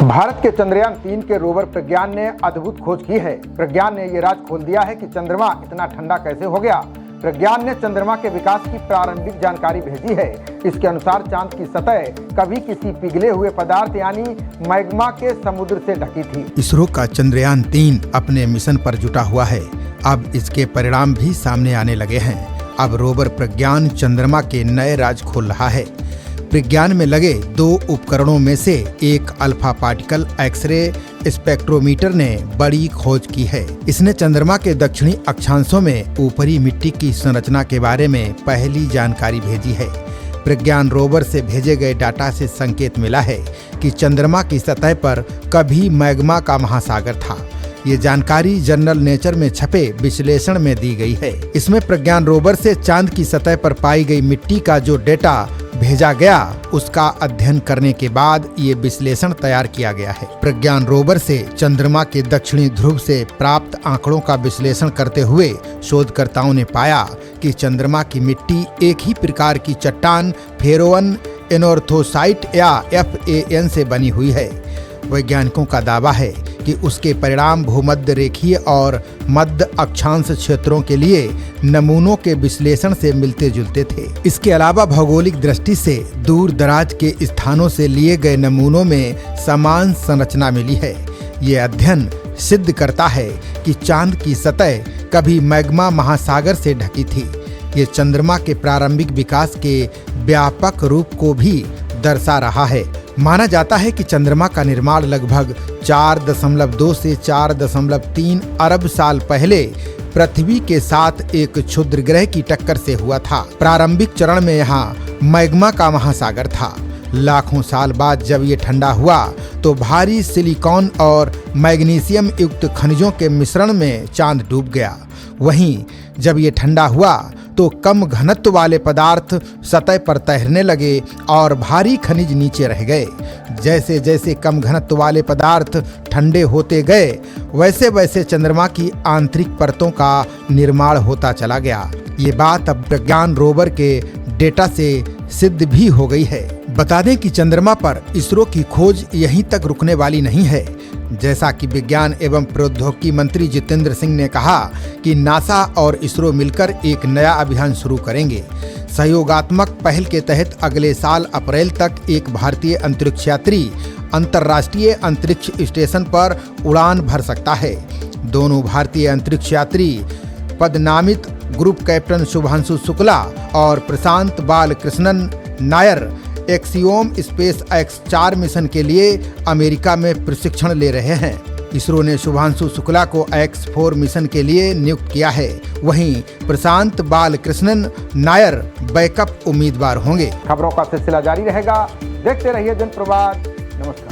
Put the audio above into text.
भारत के चंद्रयान 3 के रोवर प्रज्ञान ने अद्भुत खोज की है। प्रज्ञान ने ये राज खोल दिया है कि चंद्रमा इतना ठंडा कैसे हो गया। प्रज्ञान ने चंद्रमा के विकास की प्रारंभिक जानकारी भेजी है। इसके अनुसार चांद की सतह कभी किसी पिघले हुए पदार्थ यानी मैग्मा के समुद्र से ढकी थी। इसरो का चंद्रयान 3 अपने मिशन पर जुटा हुआ है। अब इसके परिणाम भी सामने आने लगे हैं। अब रोवर प्रज्ञान चंद्रमा के नए राज खोल रहा है। प्रज्ञान में लगे 2 उपकरणों में से एक अल्फा पार्टिकल एक्सरे स्पेक्ट्रोमीटर ने बड़ी खोज की है। इसने चंद्रमा के दक्षिणी अक्षांशों में ऊपरी मिट्टी की संरचना के बारे में पहली जानकारी भेजी है। प्रज्ञान रोवर से भेजे गए डाटा से संकेत मिला है कि चंद्रमा की सतह पर कभी मैग्मा का महासागर था। ये जानकारी जर्नल नेचर में छपे विश्लेषण में दी गई है। इसमें प्रज्ञान रोवर से चांद की सतह पर पाई गई मिट्टी का जो डेटा भेजा गया उसका अध्ययन करने के बाद ये विश्लेषण तैयार किया गया है। प्रज्ञान रोवर से चंद्रमा के दक्षिणी ध्रुव से प्राप्त आंकड़ों का विश्लेषण करते हुए शोधकर्ताओं ने पाया कि चंद्रमा की मिट्टी एक ही प्रकार की चट्टान फेरोवन एनोर्थोसाइट या FAN से बनी हुई है। वैज्ञानिकों का दावा है कि उसके परिणाम भूमध्य रेखीय और मध्य अक्षांश क्षेत्रों के लिए नमूनों के विश्लेषण से मिलते जुलते थे। इसके अलावा भौगोलिक दृष्टि से दूर दराज के स्थानों से लिए गए नमूनों में समान संरचना मिली है। ये अध्ययन सिद्ध करता है कि चांद की सतह कभी मैग्मा महासागर से ढकी थी। ये चंद्रमा के प्रारंभिक विकास के व्यापक रूप को भी दर्शा रहा है। माना जाता है कि चंद्रमा का निर्माण लगभग 4.2 से 4.3 अरब साल पहले पृथ्वी के साथ एक क्षुद्र ग्रह की टक्कर से हुआ था। प्रारंभिक चरण में यहाँ मैग्मा का महासागर था। लाखों साल बाद जब ये ठंडा हुआ तो भारी सिलिकॉन और मैग्नीशियम युक्त खनिजों के मिश्रण में चांद डूब गया। वहीं जब ये ठंडा हुआ तो कम घनत्व वाले पदार्थ सतह पर तैरने लगे और भारी खनिज नीचे रह गए। जैसे जैसे कम घनत्व वाले पदार्थ ठंडे होते गए वैसे वैसे चंद्रमा की आंतरिक परतों का निर्माण होता चला गया। ये बात अब प्रज्ञान रोवर के डेटा से सिद्ध भी हो गई है। बता दें कि चंद्रमा पर इसरो की खोज यहीं तक रुकने वाली नहीं है। जैसा कि विज्ञान एवं प्रौद्योगिकी मंत्री जितेंद्र सिंह ने कहा कि नासा और इसरो मिलकर एक नया अभियान शुरू करेंगे। सहयोगात्मक पहल के तहत अगले साल अप्रैल तक एक भारतीय अंतरिक्ष यात्री अंतर्राष्ट्रीय अंतरिक्ष स्टेशन पर उड़ान भर सकता है। दोनों भारतीय अंतरिक्ष यात्री पदनामित ग्रुप कैप्टन शुभांशु शुक्ला और Prashant Balakrishnan Nair Axiom space X4 mission के लिए अमेरिका में प्रशिक्षण ले रहे हैं। इसरो ने शुभांशु शुक्ला को X4 मिशन के लिए नियुक्त किया है। वहीं प्रशांत बालकृष्णन नायर बैकअप उम्मीदवार होंगे। खबरों का सिलसिला जारी रहेगा। देखते रहिए जनप्रवाद। नमस्कार।